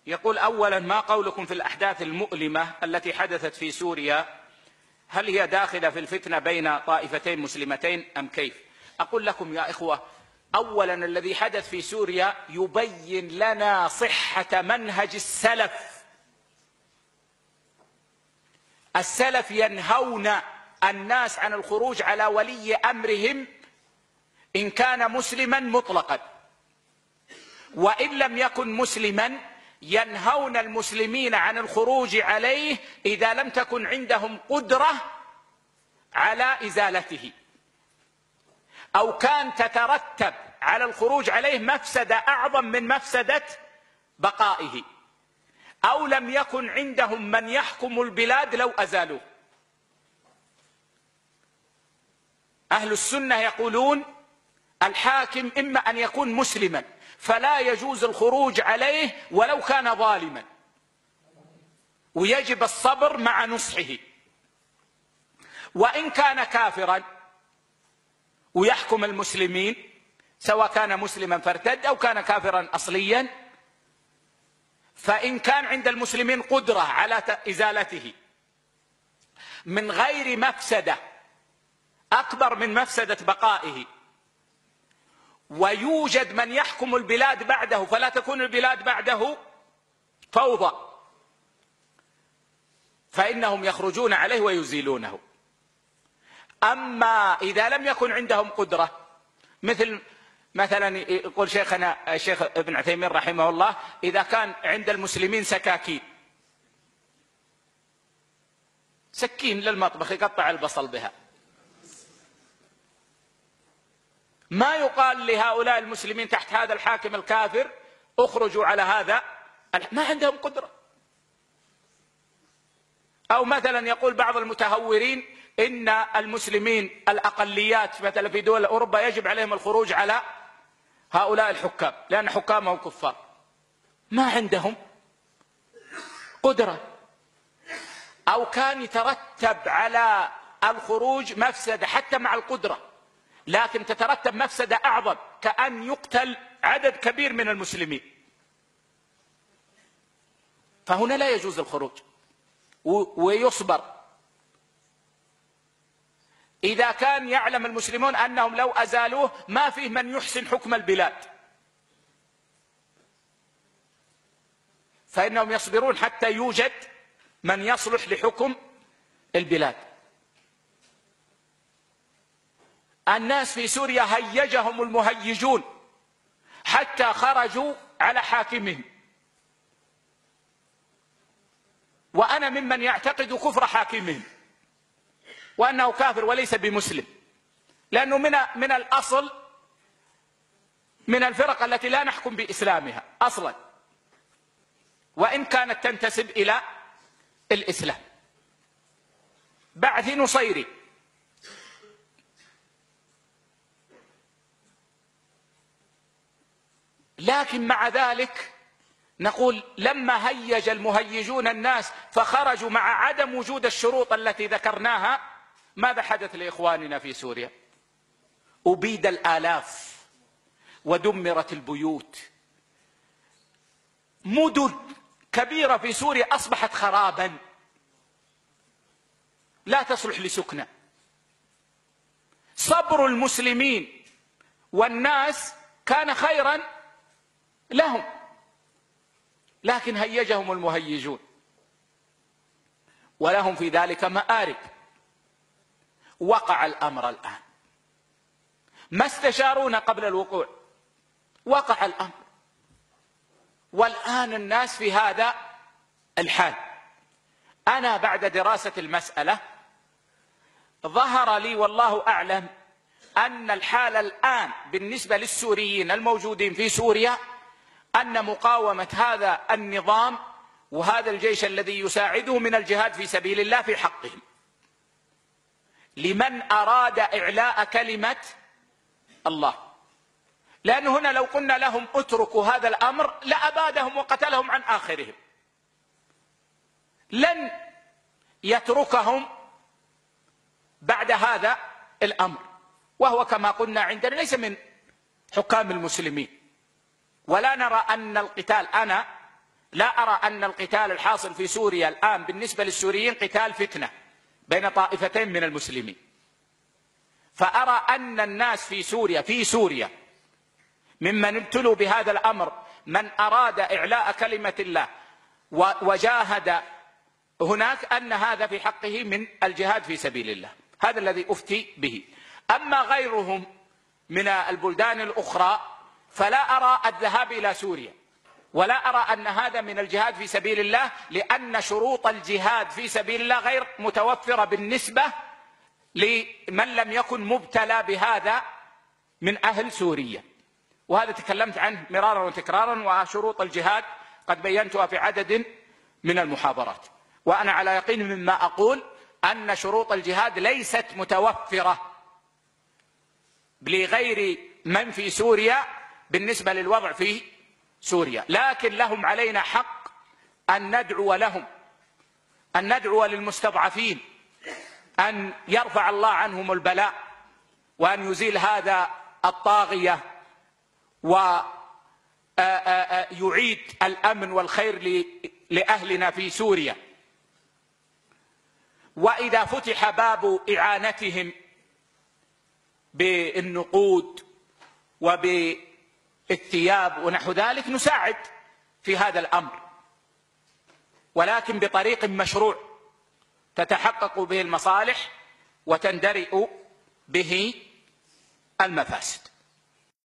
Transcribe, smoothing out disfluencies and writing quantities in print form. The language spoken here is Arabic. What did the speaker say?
يقول: أولا، ما قولكم في الأحداث المؤلمة التي حدثت في سوريا؟ هل هي داخلة في الفتنة بين طائفتين مسلمتين أم كيف؟ أقول لكم يا إخوة، أولا الذي حدث في سوريا يبين لنا صحة منهج السلف. السلف ينهون الناس عن الخروج على ولي أمرهم إن كان مسلما مطلقا، وإن لم يكن مسلما ينهون المسلمين عن الخروج عليه إذا لم تكن عندهم قدرة على إزالته، أو كان تترتب على الخروج عليه مفسدة أعظم من مفسدة بقائه، أو لم يكن عندهم من يحكم البلاد لو أزالوه. أهل السنة يقولون الحاكم إما أن يكون مسلما فلا يجوز الخروج عليه ولو كان ظالما، ويجب الصبر مع نصحه، وإن كان كافرا ويحكم المسلمين سواء كان مسلما فارتد أو كان كافرا أصليا، فإن كان عند المسلمين قدرة على إزالته من غير مفسدة أكبر من مفسدة بقائه، ويوجد من يحكم البلاد بعده فلا تكون البلاد بعده فوضى، فإنهم يخرجون عليه ويزيلونه. أما إذا لم يكن عندهم قدرة، مثلا يقول شيخنا الشيخ ابن عثيمين رحمه الله: إذا كان عند المسلمين سكاكين، سكين للمطبخ يقطع البصل بها، ما يقال لهؤلاء المسلمين تحت هذا الحاكم الكافر اخرجوا على هذا، ما عندهم قدرة. أو مثلا يقول بعض المتهورين إن المسلمين الأقليات مثلا في دول أوروبا يجب عليهم الخروج على هؤلاء الحكام لأن حكامهم كفار، ما عندهم قدرة. أو كان يترتب على الخروج مفسدة حتى مع القدرة، لكن تترتب مفسدة أعظم كأن يقتل عدد كبير من المسلمين، فهنا لا يجوز الخروج ويصبر. إذا كان يعلم المسلمون أنهم لو أزالوه ما فيه من يحسن حكم البلاد، فإنهم يصبرون حتى يوجد من يصلح لحكم البلاد. الناس في سوريا هيجهم المهيجون حتى خرجوا على حاكمهم، وأنا ممن يعتقد كفر حاكمهم وأنه كافر وليس بمسلم، لأنه من الأصل من الفرق التي لا نحكم بإسلامها أصلا، وإن كانت تنتسب إلى الإسلام. بعث نصيري لكن مع ذلك نقول لما هيج المهيجون الناس فخرجوا مع عدم وجود الشروط التي ذكرناها، ماذا حدث لإخواننا في سوريا؟ أبيد الآلاف ودمرت البيوت، مدن كبيرة في سوريا أصبحت خرابا لا تصلح لسكنى. صبر المسلمين والناس كان خيرا لهم، لكن هيجهم المهيجون ولهم في ذلك مآرب. وقع الأمر الآن، ما استشارونا قبل الوقوع، وقع الأمر، والآن الناس في هذا الحال. أنا بعد دراسة المسألة ظهر لي والله أعلم أن الحال الآن بالنسبة للسوريين الموجودين في سوريا أن مقاومة هذا النظام وهذا الجيش الذي يساعده من الجهاد في سبيل الله في حقهم، لمن أراد إعلاء كلمة الله. لأن هنا لو قلنا لهم اتركوا هذا الأمر لأبادهم وقتلهم عن آخرهم، لن يتركهم بعد هذا الأمر، وهو كما قلنا عندنا ليس من حكام المسلمين، ولا نرى أن القتال، أنا لا أرى أن القتال الحاصل في سوريا الآن بالنسبة للسوريين قتال فتنة بين طائفتين من المسلمين، فأرى أن الناس في سوريا ممن ابتلوا بهذا الأمر من أراد إعلاء كلمة الله وجاهد هناك، أن هذا في حقه من الجهاد في سبيل الله. هذا الذي أفتي به. أما غيرهم من البلدان الأخرى فلا أرى الذهاب إلى سوريا، ولا أرى أن هذا من الجهاد في سبيل الله، لأن شروط الجهاد في سبيل الله غير متوفرة بالنسبة لمن لم يكن مبتلى بهذا من أهل سوريا. وهذا تكلمت عنه مرارا وتكرارا، وشروط الجهاد قد بينتها في عدد من المحاضرات. وأنا على يقين مما أقول أن شروط الجهاد ليست متوفرة لغير من في سوريا بالنسبة للوضع في سوريا، لكن لهم علينا حق أن ندعو لهم، أن ندعو للمستضعفين أن يرفع الله عنهم البلاء، وأن يزيل هذا الطاغية، ويعيد الأمن والخير لأهلنا في سوريا. وإذا فتح باب إعانتهم بالنقود وبالثياب ونحو ذلك نساعد في هذا الأمر، ولكن بطريق مشروع تتحقق به المصالح وتندرئ به المفاسد.